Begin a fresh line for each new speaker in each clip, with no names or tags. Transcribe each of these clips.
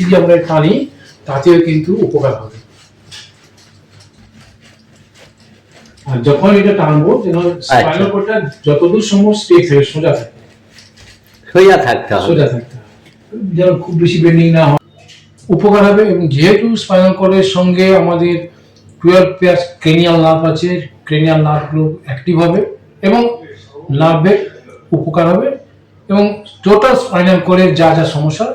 যদি আমরা টানি তাতেও কিন্তু উপকার হবে। আর যখন এটা টানবো যেন স্পাইনাল কর্ডটা যতদূর সম্ভব স্ট্রেট থাকে, সোজা থাকে,
সোজা থাকতে হবে,
যেন খুব বেশি বেন্ডিং না হয়, উপকার হবে। এবং যেহেতু স্পাইনাল কর্ডের সঙ্গে আমাদের 12 পেয়ার ক্রেনিয়াল নার্ভ আছে, ক্রেনিয়াল নার্ভগুলো অ্যাক্টিভ হবে এবং নার্ভের উপকার হবে এবং টোটাল স্পাইনাল কর্ডের যা যা সমস্যা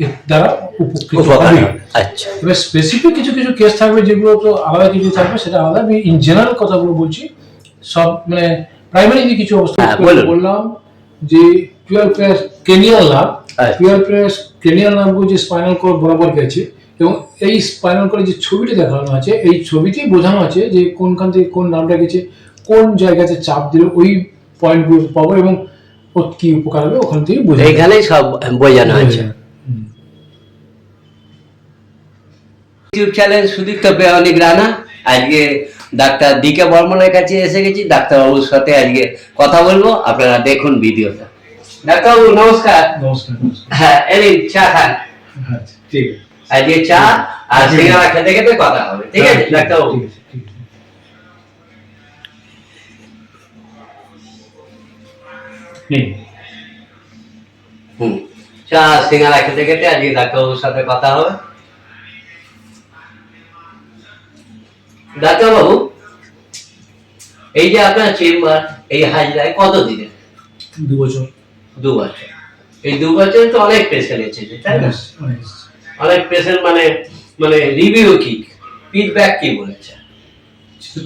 এর দ্বারা উপকৃত হবে।
আচ্ছা,
এবার স্পেসিফিক কিছু কিছু কেস থাকবে যেগুলো তো আলাদা কিছু থাকবে, সেটা আলাদা। আমি ইন জেনারেল কথাগুলো বলছি, সব মানে প্রাইমারি যে কিছু অবস্থা বললাম যে 12 pair cranial nerve, 12 pair cranial নার্ভগুলো যে স্পাইনাল কর্ড বরাবর গেছে এবং এই স্পাইনাল কর্ডের যে ছবিটি দেখানো আছে, এই ছবিতেই বোঝানো আছে যে কোনখান থেকে কোন নার্ভটা গেছে, কোন জায়গাতে চাপ দিলে ওই পয়েন্টগুলো পাবো এবং ওর কি উপকার হবে ওখান থেকে বোঝা,
এখানেই সব বোঝানো আছে। ইউটিউব চ্যানেল সুদীপ্ত প্রামাণিক রানা। আজকে ডাক্তার ডিকে বর্মনের কাছে এসে গেছি, ডাক্তারবাবুর সাথে আজকে কথা বলবো, আপনারা দেখুন ভিডিওটা। ডাক্তারবাবু নমস্কার।
নমস্কার।
হ্যাঁ, এই চা খান।
ঠিক আছে,
আজকে চা আর সিঙ্গারা খেতে খেতে কথা হবে, ঠিক আছে ডাক্তারবাবু? চা সিঙ্গারা খেতে খেতে আজকে ডাক্তারবাবুর সাথে কথা হবে। ডাক্তারবাবু, এই যে আপনার চেম্বার এই হাজরায় কত দিনের?
2 বছর।
2 বছর। এই 2 বছরে তো অনেক পেশেন্ট এসেছে, তাই না? অনেক পেশেন্ট মানে রিভিউ কি, ফিডব্যাক কি বলেছে?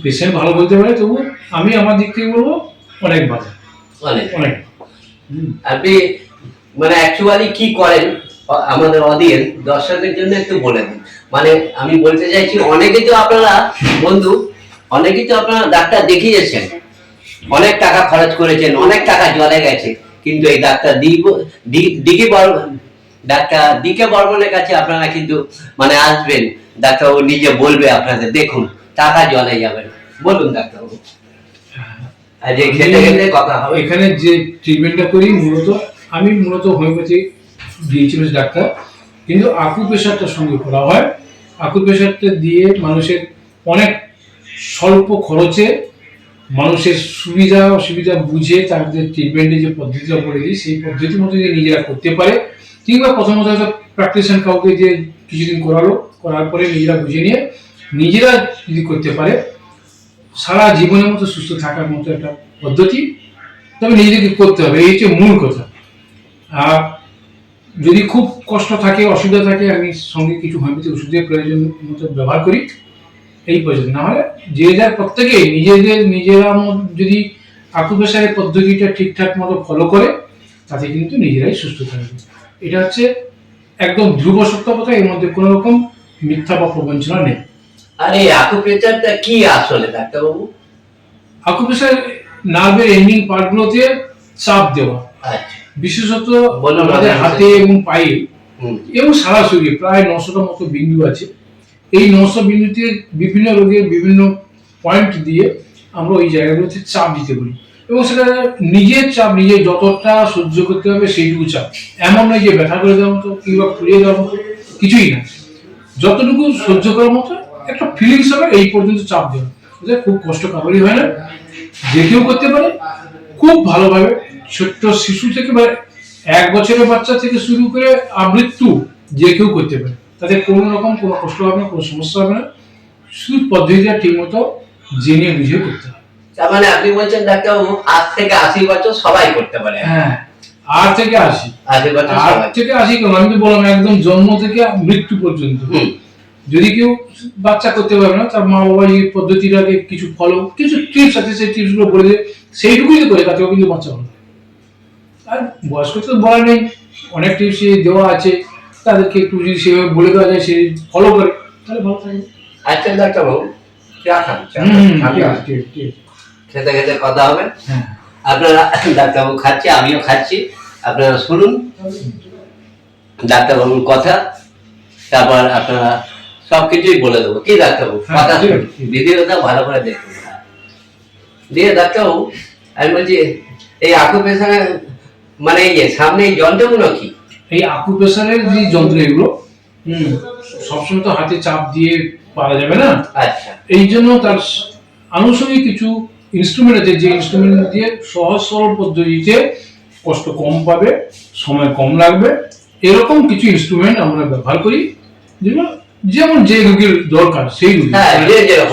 পেশেন্ট ভালো বলতে পারে, তবু আমি আমার দিক থেকে বলবো অনেক ভালো, অনেক।
আপনি মানে অ্যাকচুয়ালি কি করেন আমাদের অডিয়েন্স দর্শকদের জন্য একটু বলে দিন। মানে আমি বলতে চাইছি, অনেকেই তো আপনারা বন্ধু, অনেকেই তো আপনারা ডাক্তার দেখিয়েছেন, অনেক টাকা খরচ করেছেন, অনেক টাকা জলে গেছে, কিন্তু এই ডাক্তার ডিকে বর্মনের কাছে আপনারা কিন্তু মানে আসবেন, ডাক্তারবাবু নিজে বলবে আপনাদের, দেখুন টাকা জলে যাবে না। বলুন ডাক্তারবাবু।
এখানে যে ট্রিটমেন্টটা করি আমি মূলত হোমিওপ্যাথি ডিএইচএমএস ডাক্তার, কিন্তু আকুপ্রেশারটার সঙ্গে করা হয়। আকুপ্রেশারটা দিয়ে মানুষের অনেক স্বল্প খরচে মানুষের সুবিধা অসুবিধা বুঝে তাদের ট্রিটমেন্টের যে পদ্ধতিটা বলে দিই, সেই পদ্ধতির মতো যদি নিজেরা করতে পারে, কিংবা প্রথমত হয়তো প্র্যাকটিশন কাউকে যে কিছুদিন করার পরে নিজেরা বুঝে নিয়ে নিজেরা যদি করতে পারে, সারা জীবনের মতো সুস্থ থাকার মতো একটা পদ্ধতি। তবে নিজেদেরকে করতে হবে, এই হচ্ছে মূল কথা। আর যদি খুব কষ্ট থাকে, অসুবিধা থাকে, আমি সঙ্গে কিছু হোমিওপ্যাথি ওষুধের প্রয়োজন মতো ব্যবহার করি, এই প্রয়োজন। না হলে যে যার প্রত্যেকেই নিজেরা যদি আকুপ্রেশারের পদ্ধতিটা ঠিকঠাক মতো ফলো করে, তাতে কিন্তু নিজেরাই সুস্থ থাকবে। এটা হচ্ছে একদম ধ্রুব সত্য কথা, এর মধ্যে কোনো রকম মিথ্যা বা প্রবঞ্চনা নেই।
আর এই আকুপ্রেশারটা কি আসলে ডাক্তারবাবু?
আকুপ্রেশার নার্ভের এন্ডিং পার্টগুলোতে চাপ দেওয়া, বিশেষত আমাদের হাতে এবং পায়ে এবং সারা শরীরে প্রায় 900টার মতো বিন্দু আছে। এই 900 বিন্দুতে বিভিন্ন রোগের বিভিন্ন পয়েন্ট দিয়ে আমরা ওই জায়গাগুলোতে চাপ দিতে বলি, এবং সেটা নিজের চাপ নিজে যতটা সহ্য করতে হবে সেইটুকু চাপ। এমন নয় যে ব্যথা করে দেওয়ার মতো কিংবা ফুলিয়ে দেওয়ার মতো, কিছুই না, যতটুকু সহ্য করার মতো একটা ফিলিংস হবে, এই পর্যন্ত চাপ দেওয়া। খুব কষ্ট কারোরই হয় না, যে কেউ করতে পারে খুব ভালোভাবে। ছোট্ট শিশু থেকে বা 1 বছরের বাচ্চা থেকে শুরু করে আমৃত্যু যে কেউ করতে পারে, তাতে কোনো রকম কোনো কষ্ট হবে না, কোনো সমস্যা হবে না। শুধু পদ্ধতিটা ঠিক মতো জেনে বুঝে করতে হবে।
তার মানে আপনি বলছেন ডাক্তারবাবু 8 থেকে 80 বছর সবাই করতে পারে?
হ্যাঁ, 8 থেকে 80 কেন, আমি তো বললাম একদম জন্ম থেকে মৃত্যু পর্যন্ত। যদি কেউ বাচ্চা করতে পারবে না, তার মা বাবা এই পদ্ধতিটাকে কিছু টিপস আছে, সেই টিপস গুলো বলে দেয়, সেইটুকুই করে তাতেও কিন্তু বাচ্চা হবে। আর বয়স্ক তো বলা নেই, অনেক টিপস দেওয়া আছে, তাদেরকে একটু যদি সেভাবে বলে দেওয়া যায়, সে ফলো করে, তাহলে ভালো থাকবে।
আচ্ছা ডাক্তারবাবু, চা খান। খেতে খেতে কথা হবে। আপনারা, ডাক্তারবাবু খাচ্ছে, আমিও খাচ্ছি, আপনারা শুনুন ডাক্তারবাবুর কথা, তারপর আপনারা সবকিছুই বলে দেবো। কি ডাক্তারবাবু, কথা ভিডিওটা ভালো করে দেখুন। দিয়ে ডাক্তারবাবু, আমি বলছি এই আকুপ্রেশারের মানে এই যে সামনে এই যন্ত্রগুলো কি?
এই আকুপ্রেশারের যে যন্ত্র, এগুলো সবসময় তো হাতে চাপ দিয়ে পারা যাবে না।
আচ্ছা
এই জন্য তার আনুষঙ্গিক কিছু ইনস্ট্রুমেন্ট আছে, যে ইনস্ট্রুমেন্ট দিয়ে সহজ সরল পদ্ধতিতে কষ্ট কম পাবে, সময় কম লাগবে, এরকম কিছু ইনস্ট্রুমেন্ট আমরা ব্যবহার করি, যেমন যে রোগীর দরকার সেই রোগী।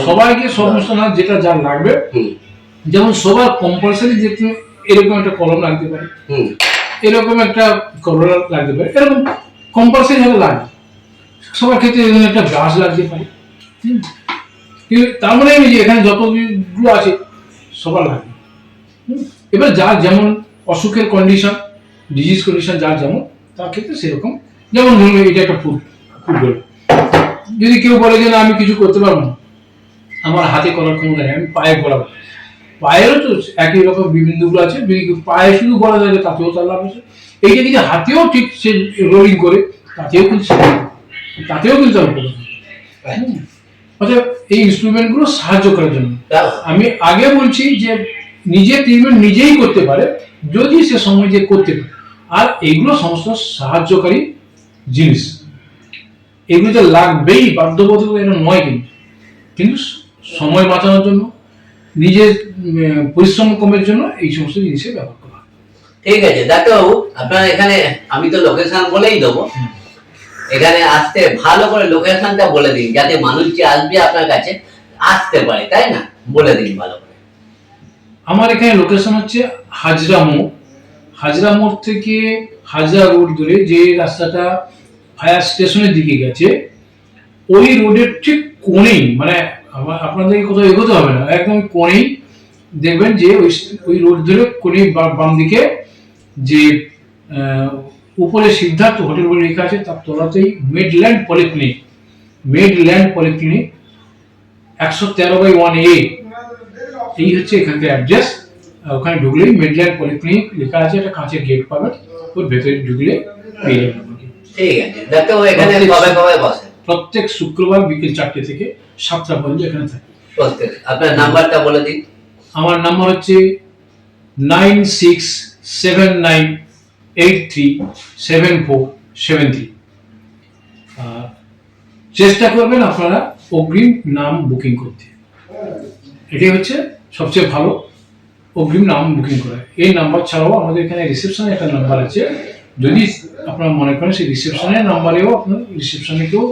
সবাইকে সমস্যা না, যেটা যার লাগবে। যেমন সবার কম্পালসারি যে এরকম একটা কলম লাগতে পারে, এরকম একটা কলম লাগতে পারে, এরকম কম্পালসারি ভাবে লাগবে। সবার ক্ষেত্রে এরকম একটা ব্রাশ লাগতে পারে। তার মানে আমি যে এখানে যতগুলো আছে সবার লাগবে। এবার যার যেমন অসুখের কন্ডিশন, ডিজিজ কন্ডিশন যার যেমন, তার ক্ষেত্রে সেরকম। যেমন ধরুন এটা একটা ফুটবল, যদি কেউ বলে যে না আমি কিছু করতে পারবো না, আমার হাতে করার ক্ষমতা নেই, আমি পায়ে গড়াবো, পায়েরও তো একই রকম বিন্দুগুলো আছে, যদি পায়ে শুধু গড়া যায় তাতেও তার লাভ আছে। এইটা যদি হাতেও ঠিক সে রোলিং করে তাতেও কিন্তু অর্থাৎ এই ইনস্ট্রুমেন্ট গুলো সাহায্য করার জন্য। আমি আগে বলছি যে নিজে ট্রিটমেন্ট নিজেই করতে পারে যদি সে সময় যে করতে পারে। আর এইগুলো সমস্ত সাহায্যকারী জিনিস, এগুলো লাগবেই, বাধ্যবাধকতা এটা নয়, কিন্তু সময় বাঁচানোর জন্য, নিজের পরিশ্রম কমের জন্য এই সমস্ত জিনিসের ব্যবহার করা।
ঠিক আছে ডাক্তারবাবু, আপনার এখানে আমি তো লোকেশন বলেই দেবো, এখানে আসতে ভালো করে লোকেশনটা বলে দিন, যাতে মানুষ যে আসবে আপনার কাছে আসতে পারে, তাই না? বলে দিন ভালো করে।
আমার এখানে লোকেশন হচ্ছে হাজরা মোড়। হাজরা মোড় থেকে হাজরা রোড ধরে যে রাস্তাটা ফায়ার স্টেশনের দিকে গেছে, ওই রোডের ঠিক কোণেই, মানে আপনাদের কোথাও এগোতে হবে না, একদম কোণেই দেখবেন যে ওই রোড ধরে কোণেই বাম দিকে যে উপরে সিদ্ধার্থ হোটেল বলে লেখা আছে, তার তলাতেই মিডল্যান্ড পলিক্লিনিক 113/1A, এই হচ্ছে এখানকার অ্যাড্রেস। ওখানে ঢুকলেই মিডল্যান্ড পলিক্লিনিক লেখা আছে, একটা কাঁচের গেট পাবেন, ওর ভেতরে ঢুকলে পেয়ে যাবেন।
ঠিক আছে ডাক্তারবাবু, এখানে কবে কবে বসেন?
প্রত্যেক শুক্রবার বিকেল 4টে থেকে 7টা পর্যন্ত এখানে থাকি।
আপনার নাম্বারটা বলে দিন।
আমার নাম্বার হচ্ছে 9679837473। চেষ্টা করবেন আপনারা অগ্রিম নাম বুকিং করতে, এটাই হচ্ছে সবচেয়ে ভালো, অগ্রিম নাম বুকিং করা। এই নাম্বার ছাড়াও আমাদের এখানে রিসেপশনে একটা নাম্বার আছে, যদি আপনারা মনে করেন সেই রিসেপশনের নাম্বারেও আপনার রিসেপশনেকেও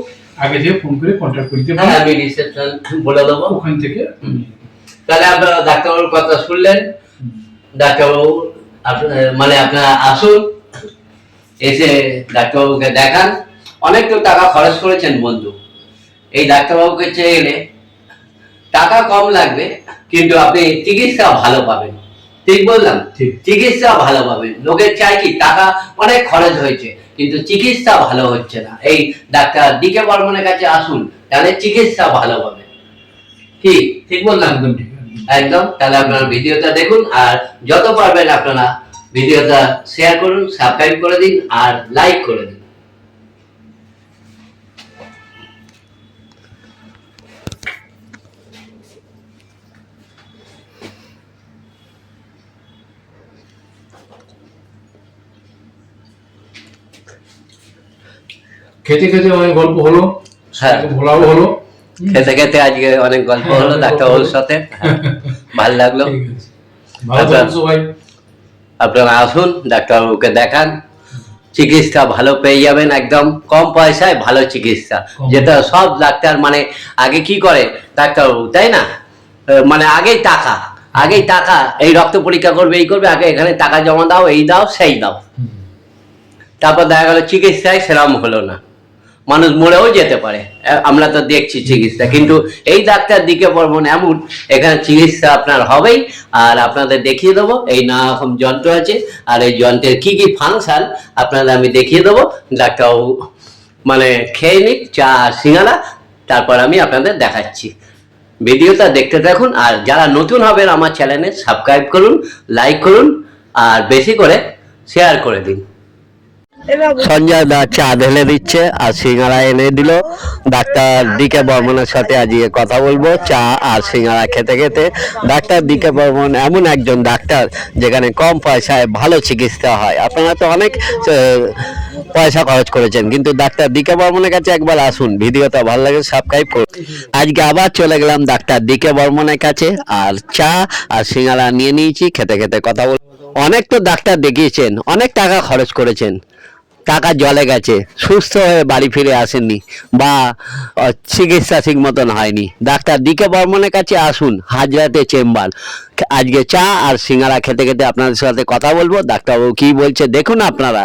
আগে থেকে ফোন করে কন্ট্যাক্ট করতে পারেন,
আমি রিসেপশন বলে দেবো
ওখান থেকে।
তাহলে আপনারা ডাক্তারবাবুর কথা শুনলেন। ডাক্তারবাবু মানে আপনারা আসুন, এসে ডাক্তারবাবুকে দেখান। অনেক তো টাকা খরচ করেছেন বন্ধু, এই ডাক্তারবাবুকে চেয়ে এলে টাকা কম লাগবে, কিন্তু আপনি চিকিৎসা ভালো পাবেন। ঠিক বললাম? চিকিৎসা ভালো পাবেন। লোকের চাই কি টাকা অনেক খরচ হয়েছে, কিন্তু চিকিৎসা ভালো হচ্ছে না। এই ডাক্তার ডিকে বর্মনের কাছে আসুন, তাহলে চিকিৎসা ভালো পাবেন। ঠিক বললাম? একদম। তাহলে আপনারা ভিডিওটা দেখুন, আর যত পারবেন আপনারা ভিডিওটা শেয়ার করুন, সাবস্ক্রাইব করে দিন, আর লাইক করে দিন।
খেতে খেতে অনেক গল্প হলো, ভোলাও হলো,
খেতে খেতে আজকে অনেক গল্প হলো ডাক্তারবাবুর সাথে, ভালো লাগলো। আপনারা আসুন, ডাক্তারবাবুকে দেখান, চিকিৎসা ভালো পেয়ে যাবেন, একদম কম পয়সায় ভালো চিকিৎসা, যেটা সব ডাক্তার মানে আগে কি করে ডাক্তারবাবু, তাই না? মানে আগেই টাকা, এই রক্ত পরীক্ষা করবে, এই করবে, আগে এখানে টাকা জমা দাও, এই দাও সেই দাও, তারপর দেখা গেল চিকিৎসায় সেরকম হলো না, মানুষ মরেও যেতে পারে। আমরা তো দেখছি চিকিৎসা, কিন্তু এই ডাক্তার ডিকে বর্মন এমন, এখানে চিকিৎসা আপনার হবেই। আর আপনাদের দেখিয়ে দেবো এই নানা রকম যন্ত্র আছে, আর এই যন্ত্রের কি কি ফাংশন আপনাদের আমি দেখিয়ে দেবো। ডাক্তারবাবু মানে খেয়ে নিক চা সিঙ্গারা, তারপর আমি আপনাদের দেখাচ্ছি। ভিডিওটা দেখতে থাকুন, আর যারা নতুন হবেন আমার চ্যানেলে সাবস্ক্রাইব করুন, লাইক করুন, আর বেশি করে শেয়ার করে দিন। সঞ্জয় দা চা ঢেলে দিচ্ছে আর সিঙ্গারা এনে দিল। ডাক্তার ডিকে বর্মনের সাথে আজকে কথা বলবো চা আর সিঙ্গারা খেতে খেতে। ডাক্তার ডিকে বর্মন এমন একজন ডাক্তার যেখানে কম পয়সায় ভালো চিকিৎসা হয়। আপনারা তো অনেক পয়সা খরচ করেছেন, কিন্তু ডাক্তার ডিকে বর্মনের কাছে একবার আসুন। ভিডিওটা ভালো লাগে সাবস্ক্রাইব করুন। আজকে আবার চলে গেলাম ডাক্তার ডিকে বর্মনের কাছে, আর চা আর সিঙ্গারা নিয়ে নিয়েছি, খেতে খেতে কথা বল। অনেক তো ডাক্তার দেখিয়েছেন, অনেক টাকা খরচ করেছেন, টাকা জলে গেছে, সুস্থ হয়ে বাড়ি ফিরে আসেননি বা চিকিৎসা ঠিক মতন হয়নি। ডাক্তার ডিকে বর্মনের কাছে আসুন, হাজরাতে চেম্বার। আজকে চা আর সিঙ্গারা খেতে খেতে আপনাদের সাথে কথা বলবো। ডাক্তারবাবু কি বলছে দেখুন আপনারা,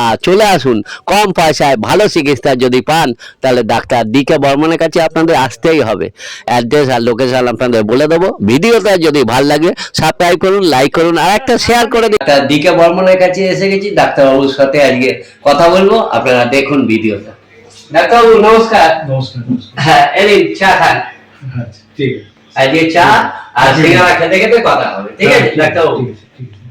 আর চলে আসুন। কম পয়সায় ভালো চিকিৎসা যদি পান, তাহলে ডাক্তার ডিকে বর্মনের কাছে আপনাদের আসতেই হবে। অ্যাড্রেস আর লোকেশন আপনাদের বলে দেবো। ভিডিওটা যদি ভালো লাগে সাবস্ক্রাইব করুন, লাইক করুন, আর একটা শেয়ার করে দিন। ডাক্তার ডিকে বর্মনের কাছে এসে গেছি, ডাক্তারবাবুর সাথে আজকে কথা বলবো। আপনারা দেখুন ভিডিওটা। ডাক্তারবাবু নমস্কার।
নমস্কার। নমস্কার।
হ্যাঁ, এই চা খান।
আচ্ছা, ঠিক আছে।
আজকে চা আর সিঙ্গারা খেতে খেতে কথা হবে, ঠিক আছে ডাক্তারবাবু?
ঠিক আছে, ঠিক আছে।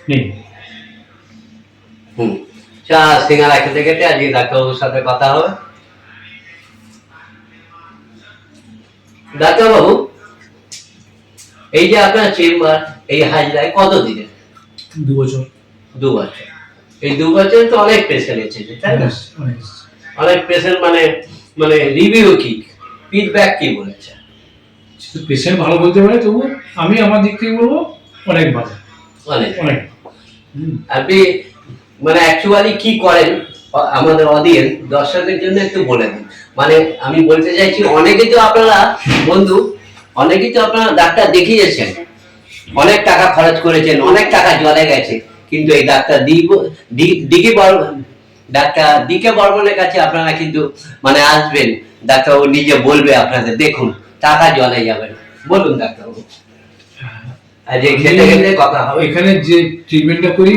নেই।
চা আর সিঙ্গারা খেতে খেতে আজকে ডাক্তারবাবুর সাথে কথা হবে। ডাক্তারবাবু, এই যে আপনার চেম্বার, এই হাজরায় কত দিনের?
2 বছর।
2 বছর। এই 2 বছরে তো অনেক পেশেন্ট এসেছে, তাই না?
অনেক।
অনেক পেশেন্ট, মানে মানে রিভিউ কি, ফিডব্যাক কি বলেছে?
পেশেন্ট ভালো বলতে পারে, তবু আমি আমার দিক থেকে বলবো অনেক ভালো।
অনেক
অনেক।
আপনি মানে অ্যাকচুয়ালি কি করেন আমাদের অডিয়েন্স দর্শকদের জন্য একটু বলে দিন। মানে আমি বলতে চাইছি, অনেকেই তো আপনারা বন্ধু, অনেকেই তো আপনারা ডাক্তার দেখিয়েছেন, অনেক টাকা খরচ করেছেন, অনেক টাকা জলে গেছে, কিন্তু এই ডাক্তার ডাক্তার ডিকে বর্মনের কাছে আপনারা কিন্তু মানে আসবেন, ডাক্তারবাবু নিজে বলবে আপনাদের, দেখুন টাকা জলে যাবে না। বলুন ডাক্তারবাবু, আজ এই খেতে খেতে কথা হবে।
এখানে যে ট্রিটমেন্টটা করি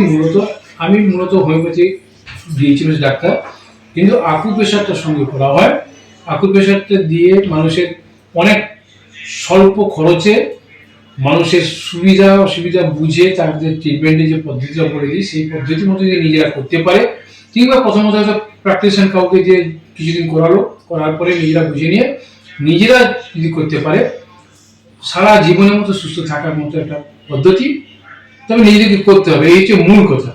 আমি মূলত হোমিওপ্যাথি ডিএইচএমএস ডাক্তার, কিন্তু আকুপ্রেশারটার সঙ্গে করা হয়। আকুপ্রেশারটা দিয়ে মানুষের অনেক স্বল্প খরচে মানুষের সুবিধা অসুবিধা বুঝে তাদের ট্রিটমেন্টের যে পদ্ধতিটা বলে দিই, সেই পদ্ধতির মতো যদি নিজেরা করতে পারে, কিংবা প্রথমত হয়তো প্র্যাকটিশিয়ান কাউকে যে কিছুদিন করার পরে নিজেরা বুঝে নিয়ে নিজেরা যদি করতে পারে, সারা জীবনের মতো সুস্থ থাকার মতো একটা পদ্ধতি। তবে নিজেদেরকে করতে হবে, এই হচ্ছে মূল কথা।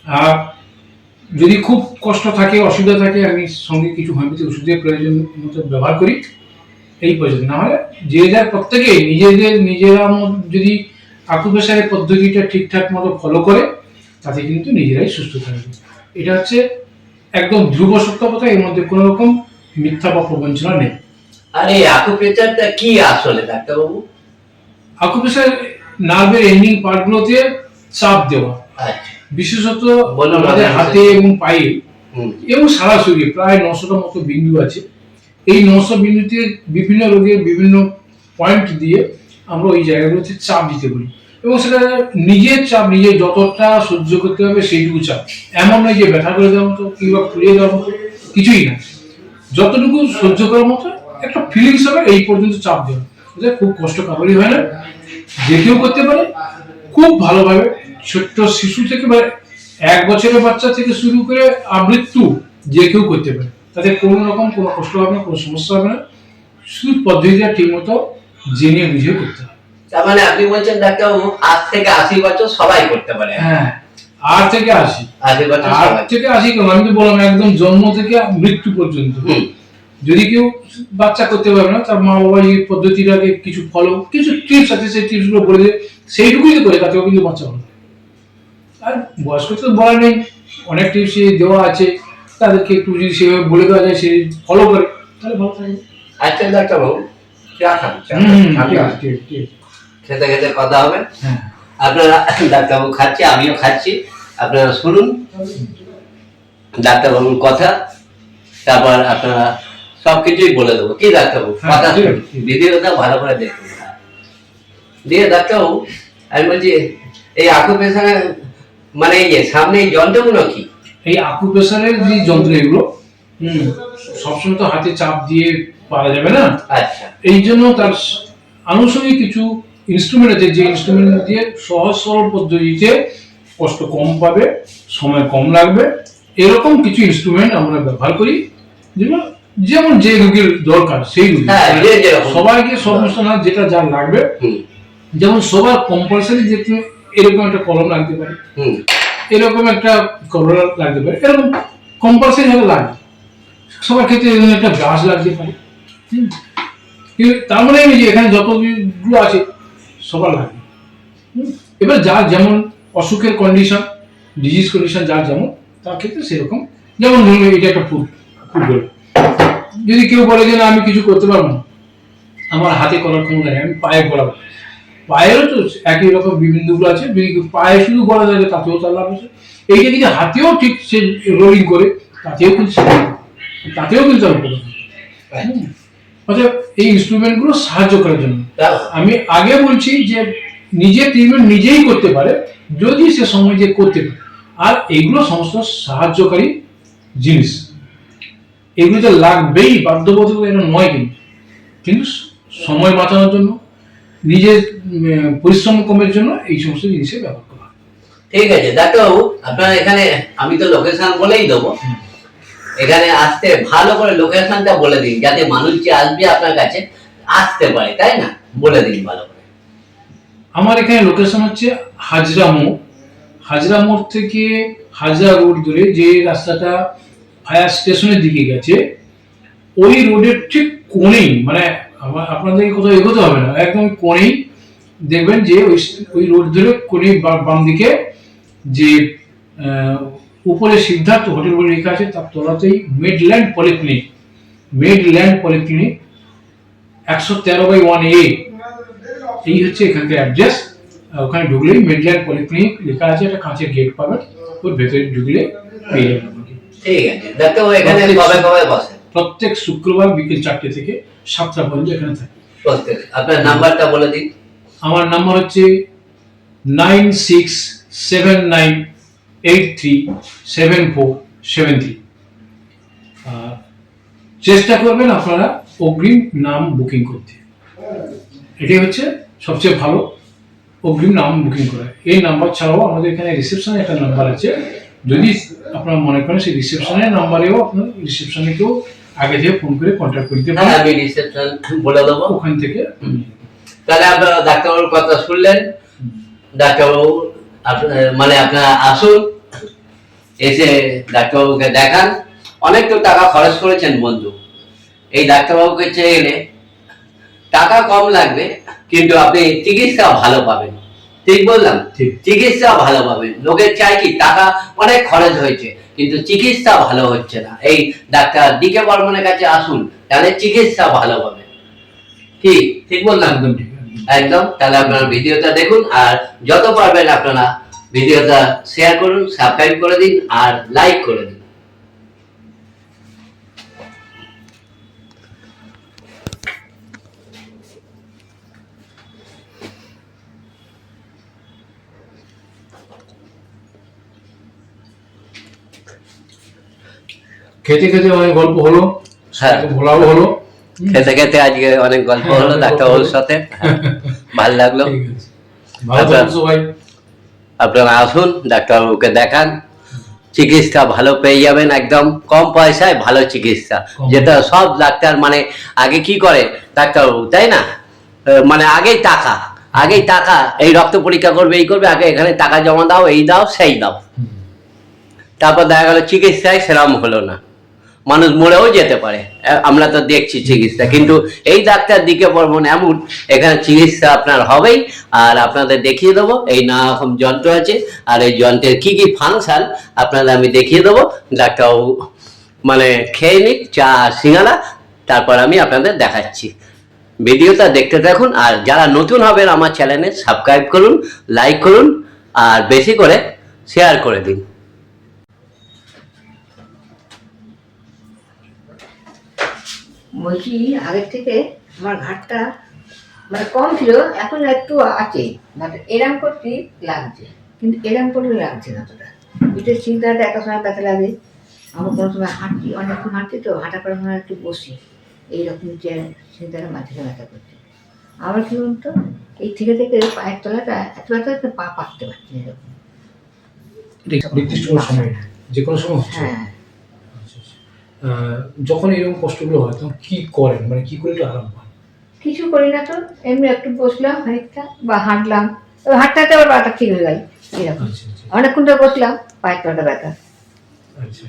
আর যদি খুব কষ্ট থাকে, অসুবিধা থাকে, আমি সঙ্গে কিছু হোমিওপ্যাথি ওষুধের প্রয়োজন মতো ব্যবহার করি, এই পদ্ধতি। না হলে যে যার প্রত্যেকেই নিজেরা যদি আকুপ্রেশারের পদ্ধতিটা ঠিকঠাক মতো ফলো করে, তাতে কিন্তু নিজেরাই সুস্থ থাকবে। এটা হচ্ছে একদম ধ্রুব সত্য কথা, এর মধ্যে কোনো রকম মিথ্যা বা প্রবঞ্চনা নেই।
আর এই আকুপ্রেশারটা কি আসলে ডাক্তারবাবু?
আকুপ্রেশার নার্ভের এন্ডিং পার্টগুলোতে চাপ দেওয়া,
আচ্ছা,
বিশেষত আমাদের হাতে এবং পায়ে এবং সারা শরীরে প্রায় 900টার মতো বিন্দু আছে। এই 900 বিন্দুতে বিভিন্ন রোগের বিভিন্ন পয়েন্ট দিয়ে আমরা ওই জায়গাগুলোতে চাপ দিতে বলি, এবং সেটা নিজের চাপ নিজে যতটা সহ্য করতে হবে সেইটুকু চাপ। এমন নয় যে ব্যথা করে দেওয়ার মতো কিংবা ফুলিয়ে দেওয়ার মতো, কিছুই না। যতটুকু সহ্য করার মতো একটা ফিলিংস হবে, এই পর্যন্ত চাপ দেওয়া। এটা খুব কষ্ট কারোরই হয় না, যে কেউ করতে পারে খুব ভালোভাবে। ছোট্ট শিশু থেকে বা 1 বছরের বাচ্চা থেকে শুরু করে আমৃত্যু যে কেউ করতে পারে, তাতে কোনো রকম কোনো কষ্ট হবে না, কোনো সমস্যা হবে না। শুধু পদ্ধতিটা ঠিক মতো জেনে বুঝে করতে হবে।
তার মানে আপনি বলছেন ডাক্তারবাবু, 8 থেকে 80 বছর সবাই করতে পারে?
হ্যাঁ, 8 থেকে 80।
80 বছর
8 থেকে 80 কেন, আমি তো বললাম একদম জন্ম থেকে মৃত্যু পর্যন্ত। যদি কেউ বাচ্চা করতে পারবে না, তার মা বাবা এই পদ্ধতিটাকে কিছু ফলো, কিছু টিপস আছে, সেই টিপস গুলো বলে দেয়, সেইটুকুই তো করে, তাতেও কিন্তু বাচ্চা হবে। আর বয়স্ক তো বলা নেই, অনেক টিপস দেওয়া আছে, তাদেরকে একটু যদি সেভাবে বলে দেওয়া যায়, সে ফলো করে, তাহলে ভালো থাকবে।
আচ্ছা ডাক্তারবাবু, চা খান।
ঠিক আছে।
খেতে খেতে কথা হবে।
হ্যাঁ,
আপনারা, ডাক্তারবাবু খাচ্ছে, আমিও খাচ্ছি, আপনারা শুনুন ডাক্তারবাবুর কথা, তারপর আপনারা সবকিছুই বলে দেবো। কি ডাক্তারবাবু, কথা ভিডিওটা ভালো করে দেখুন। দিয়ে ডাক্তারবাবু, আমি বলছি এই আকুপ্রেশারের মানে এই যে সামনে এই যন্ত্রগুলো কি?
এই আকুপ্রেশারের যে যন্ত্র, এগুলো সবসময় তো হাতে চাপ দিয়ে পারা যাবে না।
আচ্ছা,
এই জন্য তার আনুষঙ্গিক কিছু ইনস্ট্রুমেন্ট আছে, যে ইনস্ট্রুমেন্ট দিয়ে সহজ সরল পদ্ধতিতে কষ্ট কম পাবে, সময় কম লাগবে, এরকম কিছু ইনস্ট্রুমেন্ট আমরা ব্যবহার করি, যেমন যে রোগীর দরকার সেই রোগী। সবাইকে সমস্যা না, যেটা যার লাগবে। যেমন সবার কম্পালসারি যে এরকম একটা কলম লাগতে পারে,
হুম।
এরকম একটা কলম লাগতে পারে, এরকম কম্পালসারি ভাবে লাগে। সবার ক্ষেত্রে এরকম একটা ব্রাশ লাগতে পারে। হুম। কিন্তু তার মানে এই যে এখানে যতগুলো আছে সবার লাগে। হুম। এবার যার যেমন অসুখের কন্ডিশন, ডিজিজ কন্ডিশন যার যেমন, তার ক্ষেত্রে সেরকম। যেমন ধরুন এটা একটা ফুটবল, যদি কেউ বলে যে না আমি কিছু করতে পারবো না, আমার হাতে করার ক্ষমতা নেই, আমি পায়ে করাবো, পায়েরও তো একই রকম বিবিন্দুগুলো আছে, যদি পায়ে শুধু করা যায় তাতেও তার লাভ আছে। এইটা যদি হাতেও ঠিক সে রোলিং করে তাতেও কিন্তু তাতেও কিন্তু তার উপকার হবে। হুম। অর্থাৎ এই ইনস্ট্রুমেন্ট গুলো সাহায্য করার জন্য। আমি আগে বলছি যে নিজে ট্রিটমেন্ট নিজেই করতে পারে যদি সে সময় যে করতে পারে। আর এগুলো সমস্ত সাহায্যকারী জিনিস, এগুলো যে লাগবেই বাধ্যবাধকতা এটা নয়, কিন্তু সময় বাঁচানোর জন্য, নিজের পরিশ্রম কমের জন্য এই সমস্ত জিনিসের ব্যবহার করা হয়।
ঠিক আছে ডাক্তারবাবু, আপনার এখানে আমি তো লোকেশন বলেই দেবো, এখানে আসতে ভালো করে লোকেশনটা বলে দিন, যাতে মানুষ যে আসবে আপনার কাছে আসতে পারে, তাই না? বলে দিন ভালো করে।
আমার এখানে লোকেশন হচ্ছে হাজরা মোড়। হাজরা মোড় থেকে হাজরা রোড ধরে যে রাস্তাটা ফায়ার স্টেশনের দিকে গেছে, ওই রোডের ঠিক কোণেই, মানে আপনাদের কোথাও এগোতে হবে না, একদম কোণেই দেখবেন যে ওই রোড ধরে কোণে বাম দিকে যে উপরে সিদ্ধার্থ হোটেল বলে লেখা আছে, তার তলাতেই Midland polyclinic, Midland polyclinic 113/1A, এই হচ্ছে এখানকার অ্যাড্রেস। ওখানে ঢুকলেই মিডল্যান্ড পলিক্লিনিক লেখা আছে, একটা কাঁচের গেট পাবেন, ওর ভেতরে ঢুকলে পেয়ে যাবেন।
ঠিক আছে ডাক্তারবাবু, এখানে কবে কবে বসে?
প্রত্যেক শুক্রবার বিকেল 4টে থেকে 7টা পর্যন্ত এখানে থাকে।
আপনার নাম্বারটা বলে দিন।
আমার নাম্বার হচ্ছে 9679837473। চেষ্টা করবেন আপনারা অগ্রিম নাম বুকিং করতে, এটাই হচ্ছে সবচেয়ে ভালো, অগ্রিম নাম বুকিং করা। এই নাম্বার ছাড়াও আমাদের এখানে রিসেপশনে একটা নাম্বার আছে, যদি আপনারা মনে করেন সেই রিসেপশনের নাম্বারেও আপনার রিসেপশনেকেও আগে থেকে ফোন করে কন্ট্যাক্ট করতে পারেন।
আমি রিসেপশন বলে দেবো,
ওখান থেকে।
তাহলে আপনারা ডাক্তারবাবুর কথা শুনলেন। ডাক্তারবাবু মানে আপনারা আসুন, এসে ডাক্তারবাবুকে দেখান। অনেক তো টাকা খরচ করেছেন বন্ধু, এই ডাক্তারবাবুকে চেয়ে গেলে টাকা কম লাগবে, কিন্তু আপনি চিকিৎসা ভালো পাবেন। ঠিক বললাম? চিকিৎসা ভালো পাবেন। লোকের চাই কি টাকা অনেক খরচ হয়েছে, কিন্তু চিকিৎসা ভালো হচ্ছে না। এই ডাক্তার ডি.কে. বর্মনের কাছে আসুন, তাহলে চিকিৎসা ভালো পাবেন। ঠিক বললাম?
একদম ঠিক।
একদম। তাহলে আপনারা ভিডিওটা দেখুন, আর যত পারবেন আপনারা ভিডিওটা শেয়ার করুন, সাবস্ক্রাইব করে দিন, আর লাইক করে দিন।
খেতে খেতে অনেক গল্প হলো,
হ্যাঁ,
ভোলাও হলো।
খেতে খেতে আজকে অনেক গল্প হলো ডাক্তারবাবুর সাথে, ভালো লাগলো।
ভালো থাকুন সবাই।
আপনারা আসুন, ডাক্তারবাবুকে দেখান, চিকিৎসা ভালো পেয়ে যাবেন, একদম কম পয়সায় ভালো চিকিৎসা। যেটা সব ডাক্তার মানে আগে কি করে ডাক্তারবাবু, তাই না? মানে আগেই টাকা, এই রক্ত পরীক্ষা করবে, এই করবে, আগে এখানে টাকা জমা দাও, এই দাও সেই দাও, তারপর দেখা গেল চিকিৎসায় সেরকম হলো না, মানুষ মরেও যেতে পারে। আমরা তো দেখছি চিকিৎসা, কিন্তু এই ডাক্তার ডি.কে. বর্মন এমন, এখানে চিকিৎসা আপনার হবেই। আর আপনাদের দেখিয়ে দেবো এই নানা রকম যন্ত্র আছে, আর এই যন্ত্রের কি কি ফাংশন আপনাদের আমি দেখিয়ে দেবো। ডাক্তারবাবু মানে খেয়ে নিক চা সিঙ্গারা, তারপর আমি আপনাদের দেখাচ্ছি। ভিডিওটা দেখতে থাকুন, আর যারা নতুন হবেন আমার চ্যানেলে সাবস্ক্রাইব করুন, লাইক করুন, আর বেশি করে শেয়ার করে দিন।
বলছি আগের থেকে আমার ঘাটটা মানে কম ছিল, এখন একটু আছে, মানে এরাম করতে লাগছে, কিন্তু এরাম করলে লাগছে না তোটা। পিঠের চিন্তাটা একটা সময় ব্যথা লাগে, আমার কোনো সময় হাঁটছি, অনেকক্ষণ হাঁটছি তো, হাঁটা করার সময় একটু বসি, এইরকম যে চিন্তাটা মাঝে ব্যথা করছে। আমার কি বলুন তো, এই থেকে পায়ের তলাটা এত ব্যথা হচ্ছে, পা পাততে পারছি না এরকম।
নির্দিষ্ট কোনো সময়, যে কোনো সময় হচ্ছে।
হ্যাঁ,
যখন এরকম কষ্টগুলো হয় তখন কি করেন, মানে কি করে একটু আরাম পান?
কিছু করি না তো, এমনি একটু বসলাম খানিকটা বা হাঁটলাম, ওই হাঁটতে আবার ব্যথা ঠিক হয়ে গেল এরকম।
আচ্ছা আচ্ছা
অনেকক্ষণ ধরে বসলাম পায়ের তলাটা ব্যথা।
আচ্ছা।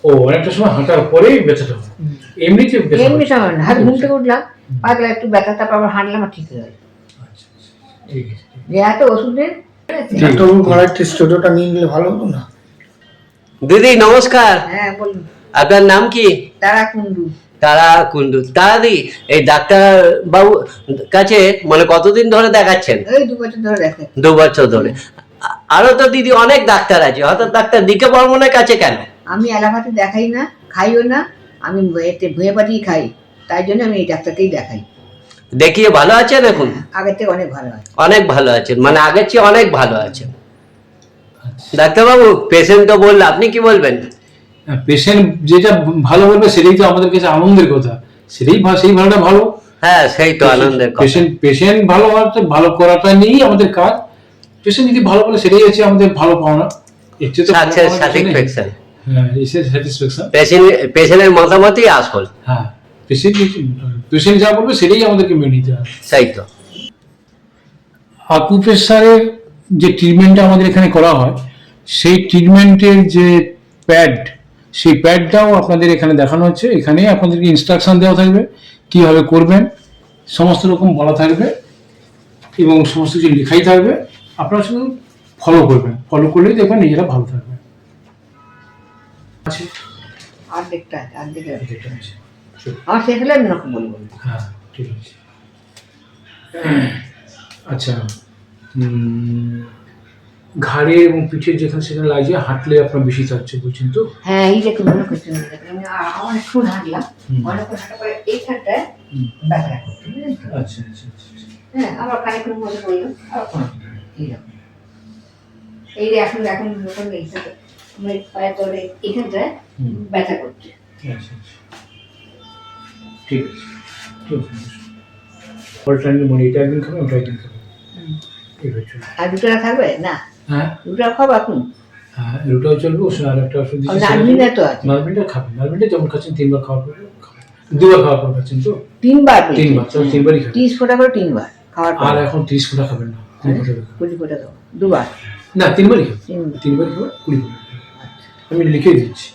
ও অনেকটা সময় হাঁটার পরেই ব্যথাটা হয়, এমনিতে ব্যথা হয়?
এমনি সময় না, হাত ঘুম থেকে উঠলাম পায়ের তলায় একটু ব্যথা, তারপর আবার হাঁটলাম আর ঠিক হয়ে গেল।
আচ্ছা আচ্ছা, ঠিক আছে।
যে এত ওষুধের
ডাক্তারবাবু গলার টেস্টোটা নিয়ে নিলে ভালো হতো না?
দিদি নমস্কার,
হ্যাঁ বলুন।
আপনার নাম কি?
তারা কুন্ডু।
তারা কুন্ডু। তারাদি, এই ডাক্তার বাবু কাছে মানে কতদিন ধরে দেখাচ্ছেন?
ওই 2 বছর ধরে দেখে।
2 বছর ধরে। আরো তো দিদি অনেক ডাক্তার আছে, হঠাৎ ডাক্তার দিকে বর্মনের কাছে কেন?
আমি এলাকাতে দেখাই না, খাইও না, আমি এতে ভুঁয়ে পাতিই খাই, তাই জন্য আমি এই ডাক্তারকেই দেখাই।
দেখিয়ে ভালো আছেন এখন?
আগের থেকে অনেক ভালো হয়।
অনেক ভালো আছেন, মানে আগের চেয়ে অনেক ভালো আছেন।
আচ্ছা।
ডাক্তারবাবু পেশেন্ট তো বললো, আপনি কি বলবেন?
পেশেন্ট যেটা ভালো বলবে সেটাই তো আমাদের কাছে আনন্দের কথা, সেই ভালোটা ভালো।
হ্যাঁ সেই তো আনন্দের কথা।
পেশেন্ট ভালো হওয়াটা, ভালো করাটা নিয়েই আমাদের কাজ। পেশেন্ট যদি ভালো বলে সেটাই হচ্ছে আমাদের ভালো পাওনা। এর চেয়ে তো ভালো পাওয়ার কিছু নেই।
স্যাটিসফ্যাকশন।
হ্যাঁ, স্যাটিসফ্যাকশন।
পেশেন্টের মতামতই আসল।
হ্যাঁ, পেশেন্ট যা বলবে সেটাই আমাদেরকে মেনে নিতে হবে।
সেই তো।
আকুপ্রেশারের যে ট্রিটমেন্টটা আমাদের এখানে করা হয়, সেই ট্রিটমেন্টের যে প্যাড, সেই প্যাডটাও আপনাদের এখানে দেখানো হচ্ছে। এখানে আপনাদেরকে ইনস্ট্রাকশন দেওয়া থাকবে কিভাবে করবেন, সমস্ত রকম বলা থাকবে এবং সমস্ত কিছু লেখাই থাকবে। আপনারা শুধু ফলো করবেন, ফলো করলেই দেখবেন নিজেরা ভালো থাকবে। আছে
অর্ধেকটা আছে, অর্ধেকটা আছে।
এটা আছে। চলো।
আমার শেষ হলে আমি ওকে বলবো।
হ্যাঁ, ঠিক আছে। আচ্ছা, ঘাড়ে এবং পিঠের যেখানে সেখানে লাগছে, হাঁটলে আপনার বেশি থাকছে বলছেন তো?
হ্যাঁ এই দেখুন মনে করছেন, আমি অনেকক্ষণ হাঁটলাম, অনেকক্ষণ হাঁটার পরে এইখানটায় ব্যথা করছে, বুঝলেন তো?
আচ্ছা আচ্ছা আচ্ছা।
হ্যাঁ আবার খানিকক্ষণ মনে করলাম আবার এইরকম। এই যে এখন এখন যখন এইখানটা আমার পায়ের তলে এইখানটায় ব্যথা করছে।
আচ্ছা আচ্ছা, ঠিক আছে, ঠিক আছে। অল্টারনেট মানে এটা একদিন খাবেন, ওটা একদিন খাবেন, এইভাবে চলবে।
আর দুটো থাকবে না?
হ্যাঁ
দুটো খাবো এখন?
হ্যাঁ, রুটাও চলবে, ওষুধ আর একটা ওষুধ দিচ্ছি।
নার্ভিনটা তো আছে।
নার্ভিনটা খাবেন, নার্ভিনটা যেমন খাচ্ছেন 3 বার খাওয়ার পরে খাবেন, 2 বার খাওয়ার পর খাচ্ছেন তো?
3 বার।
3 বার, তাহলে 3 বারই খাবেন।
30 ফোঁটা করে 3 বার খাওয়ার পর।
আর এখন 30 ফোঁটা খাবেন না, 20 ফোঁটা খাবেন।
20 ফোঁটা খাবো 2 বার।
না, 3 বারই খাবেন,
3 বার।
3 বারই খাবেন, 20 ফোঁটা খাবেন। আমি লিখে দিচ্ছি।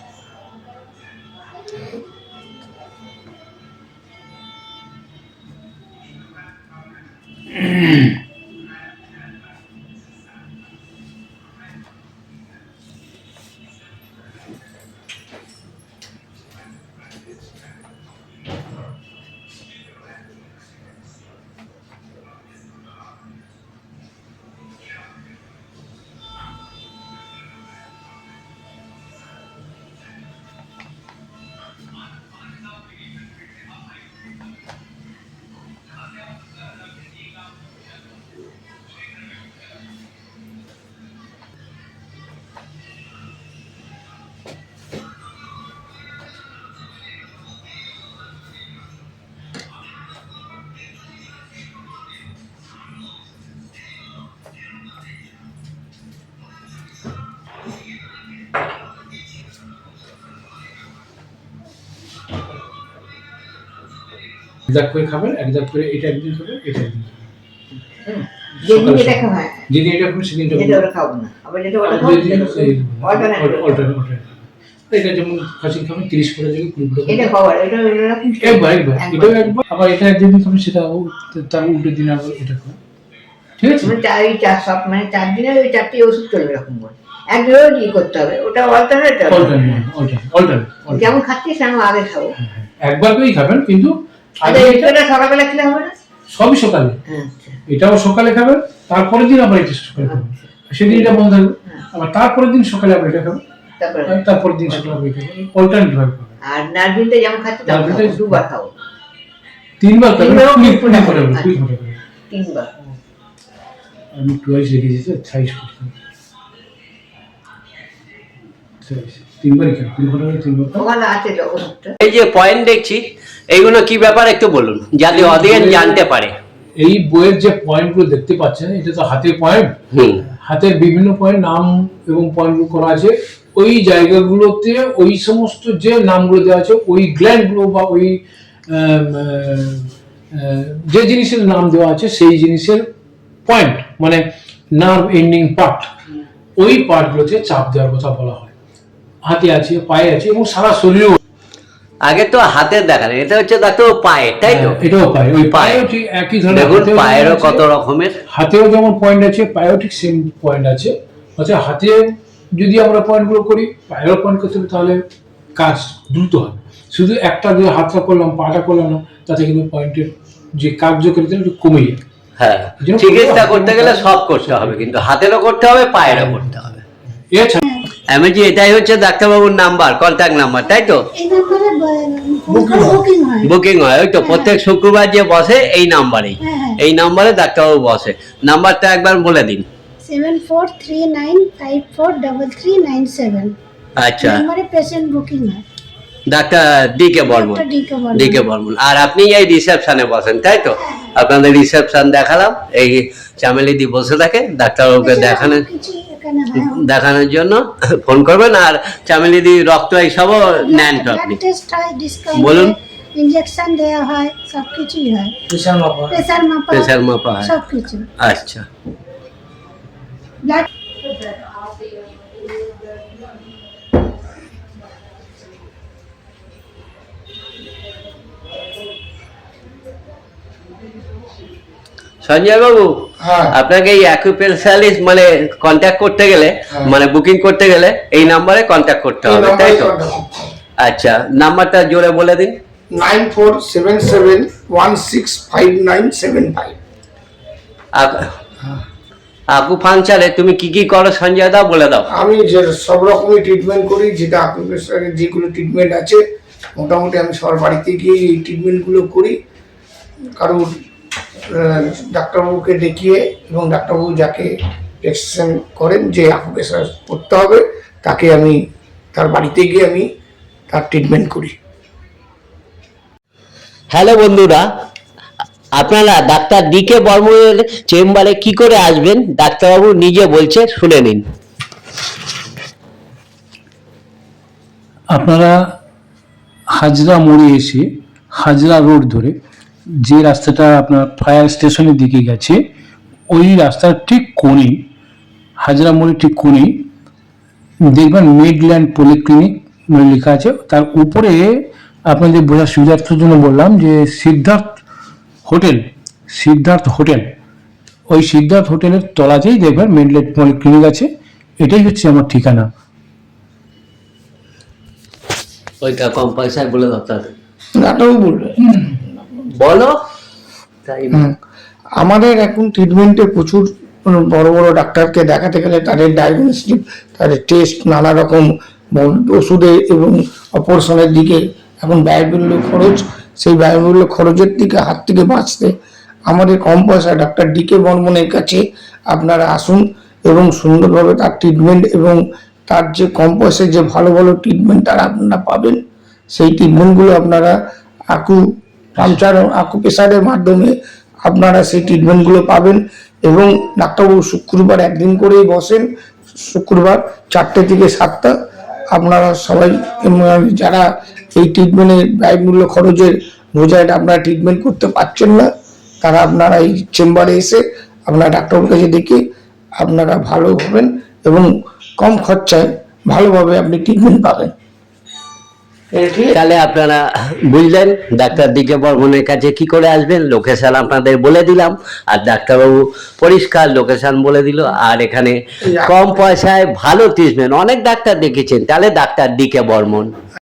এক দাগ করে খাবেন, এক দাগ করে এটা একদিন খাবেন, এটা একদিন খাবেন। হ্যাঁ,
যেদিন
সকালে
যেটা
সকালে।
খাওয়া হয়,
যেদিন এটা খাবেন সেদিন এটা
যেটা ওটা খাবো না, আবার যেটা ওটা খাবো
এটা যেমন খাসি খাবেন 30 ফোঁটা জায়গায় 20 ফোঁটা
এটা
খাবেন।
খাবার, এটা এরকম
একবার এটাও একবার, আবার এটা একদিন খাবেন, সেটা তার উল্টো দিন আবার এটা খাবেন, ঠিক আছে?
মানে চার 4 দিনের ওই 4টি ওষুধ চলবে এরকম করে। একদিনও কি করতে হবে, ওটা অল্টারনেট। যেমন খাচ্ছি সেরকম আগে খাবো।
একবার করেই খাবেন, কিন্তু
আচ্ছা এটা সকালবেলা খেলে হবে না?
সবই সকালে,
আচ্ছা
এটাও সকালে খাবেন, তারপরের দিন আবার এটা সকালে খাবেন, সেদিন এটা বন্ধ থাকবে, আবার তারপরের দিন সকালে আবার এটা খাবেন,
তারপরে
তারপরের দিন সকালে আবার এটা খাবেন, অল্টারনেট ভাবে খাবেন।
আর নার্ভিনটা যেমন খাচ্ছি তেমন খাবো, 2 বার খাবো।
3 বার খাবেন,
3 বার
20
ফোঁটা
ফোঁটা
করে।
করে, 20 ফোঁটা করে।
3 বার।
আমি টুয়াইস রেখে দিয়েছি, 28 করছি। 3 বারই খাবেন, 3 ফোঁটা করে 3 বার খাবেন।
ওখানে আছে তো ওষুধটা।
এই যে পয়েন্ট দেখছি, এইগুলো কি ব্যাপার একটু বলুন, যাতে অডিয়েন্স জানতে পারে।
এই বইয়ের যে পয়েন্টগুলো দেখতে পাচ্ছেন, এটা তো হাতের পয়েন্ট। হাতের বিভিন্ন পয়েন্ট নাম এবং পয়েন্টগুলো করা আছে। ওই জায়গাগুলোতে ওই সমস্ত যে নামগুলো দেওয়া আছে, ওই গ্ল্যান্ডগুলো বা ওই যে জিনিসের নাম দেওয়া আছে, সেই জিনিসের পয়েন্ট মানে নার্ভ এন্ডিং পার্ট, ওই পার্টগুলোতে চাপ দেওয়ার কথা বলা হয়। হাতে আছে, পায়ে আছে এবং সারা শরীরেও।
আগে তো হাতের দেখালেন, এটা হচ্ছে ডাক্তার পায়ে, তাই তো?
এটাও পায়ে, ওই
পায়ে।
পায়েও ঠিক একই ধরনের।
দেখুন
হাতেও
পায়েরও
যেমন
কত
আছে,
রকমের।
হাতেও যেমন পয়েন্ট আছে, পায়েও ঠিক সেম পয়েন্ট আছে। অর্থাৎ হাতে যদি আমরা পয়েন্টগুলো করি, পায়েরও পয়েন্ট করতে হবে, তাহলে কাজ দ্রুত হয়। শুধু একটা দিয়ে হাতটা করলাম, পাটা করলাম না, তাতে কিন্তু পয়েন্টের যে কার্যকারিতা একটু কমে যায়।
হ্যাঁ,
এই জন্য
চিকিৎসা
পুরো
করতে গেলে সব করতে হবে, কিন্তু হাতেরও করতে হবে, পায়েরও করতে হবে।
এছাড়া
এমজি এটাই হচ্ছে ডাক্তারবাবুর নাম্বার, কন্ট্যাক্ট নাম্বার, তাই তো?
এই নাম্বারে বুকিং হয়।
বুকিং হয়, ওই তো প্রত্যেক শুক্রবার যে বসে এই নাম্বারেই,
হ্যাঁ।
এই নাম্বারে ডাক্তারবাবু বসে। নাম্বারটা একবার বলে দিন।
7439543397
আচ্ছা,
নাম্বারে পেশেন্ট বুকিং হয়।
Doctor DK Barman.
Doctor DK Barman.
DK Barman. আর আপনি এই রিসেপশনে বসেন, তাই তো? আপনাদের রিসেপশন দেখালাম, এই চামেলিদি বসে থাকে, ডাক্তারবাবুকে দেখানোর
কিছু এখানে হয়।
দেখানোর জন্য ফোন করবেন। আর চামেলিদি রক্ত এইসবও নেন তো আপনি?
ব্লাড টেস্ট হয়, ডিসকাউন্ট
বলুন।
ইনজেকশন দেওয়া হয়, সবকিছুই হয়।
বিশাল মাপা।
প্রেসার
মাপা হয়।
সবকিছু।
আচ্ছা,
ব্লাড
সঞ্জয় বাবু,
হ্যাঁ।
আপনাকে এই অ্যাকুপেশালিস্ট মানে কন্ট্যাক্ট করতে গেলে, মানে বুকিং করতে গেলে এই নাম্বারে কন্ট্যাক্ট করতে
এই
হবে, তাই
নাম্বারে
তো?
contact করতে হবে।
আচ্ছা, নাম্বারটা জোরে বলে দিন।
9477165975।
আকুপাংচারে তুমি কি কি করো সঞ্জয় দা, বলে দাও।
আমি যে সব রকমই ট্রিটমেন্ট করি, যেটা আকুপ্রেশারের যেগুলো ট্রিটমেন্ট আছে মোটামুটি আমি সবার বাড়িতে গিয়ে এই ট্রিটমেন্টগুলো করি। কারণ ডাক্তারবাবুকে দেখিয়ে এবং ডাক্তারবাবু যাকে প্রেসক্রিপশন করেন যে আকুপ্রেশার করতে হবে, তাকে আমি তার বাড়িতে গিয়ে আমি তার ট্রিটমেন্ট করি।
হ্যালো বন্ধুরা, আপনারা ডাক্তার ডিকে বর্মনের চেম্বারে কি করে আসবেন ডাক্তারবাবু নিজে বলছে, শুনে নিন।
আপনারা হাজরা মোড়ে এসে হাজরা রোড ধরে যে রাস্তাটা আপনার ফায়ার স্টেশনের দিকে গেছে, ওই রাস্তার ঠিক কোণে, হাজরা মোড়ের ঠিক কোণে দেখবেন মিডল্যান্ড পলিক্লিনিক লেখা আছে। তার উপরে আপনাদের বোঝার সুবিধার্থের জন্য বললাম যে সিদ্ধার্থ হোটেল, ওই সিদ্ধার্থ হোটেলের তলাতেই দেখবেন মিডল্যান্ড পলিক্লিনিক আছে। এটাই হচ্ছে আমার ঠিকানা।
ওইটা কম পয়সায় বলে দাও তাহলে।
ডাক্তারবাবু বলবে।
বলো। তাই না?
আমাদের এখন ট্রিটমেন্টে প্রচুর বড় বড় ডাক্তারকে দেখাতে গেলে তাদের ডায়াগনস্টিক, তাদের টেস্ট, নানা রকম ওষুধে এবং অপারেশনের দিকে এখন ব্যয়বহুল খরচ। সেই ব্যয়বহুল খরচের দিকে হাত থেকে বাঁচতে আমাদের কম পয়সা ডাক্তার ডিকে বর্মনের কাছে আপনারা আসুন এবং সুন্দরভাবে তার ট্রিটমেন্ট এবং তার যে কম পয়সায় যে ভালো ভালো ট্রিটমেন্ট তারা আপনারা পাবেন, সেই ট্রিটমেন্টগুলো আপনারা আকুপ্রেশারের মাধ্যমে আপনারা সেই ট্রিটমেন্টগুলো পাবেন। এবং ডাক্তারবাবু শুক্রবার একদিন করেই বসেন, শুক্রবার 4টে থেকে 7টা। আপনারা সবাই যারা এই ট্রিটমেন্টের ব্যয়মূল্য খরচের বোঝায় আপনারা ট্রিটমেন্ট করতে পারছেন না, তারা আপনারা এই চেম্বারে এসে আপনারা ডাক্তারবাবুর কাছে দেখে আপনারা ভালো হবেন এবং কম খরচায় ভালোভাবে আপনি ট্রিটমেন্ট পাবেন।
তাহলে আপনারা বুঝলেন ডাক্তার ডিকে বর্মনের কাছে কি করে আসবেন। লোকেশন আপনাদের বলে দিলাম, আর ডাক্তারবাবু পরিষ্কার লোকেশন বলে দিল। আর এখানে কম পয়সায় ভালো ট্রিটমেন্ট, অনেক ডাক্তার দেখেছেন, তাহলে ডাক্তার ডিকে বর্মন।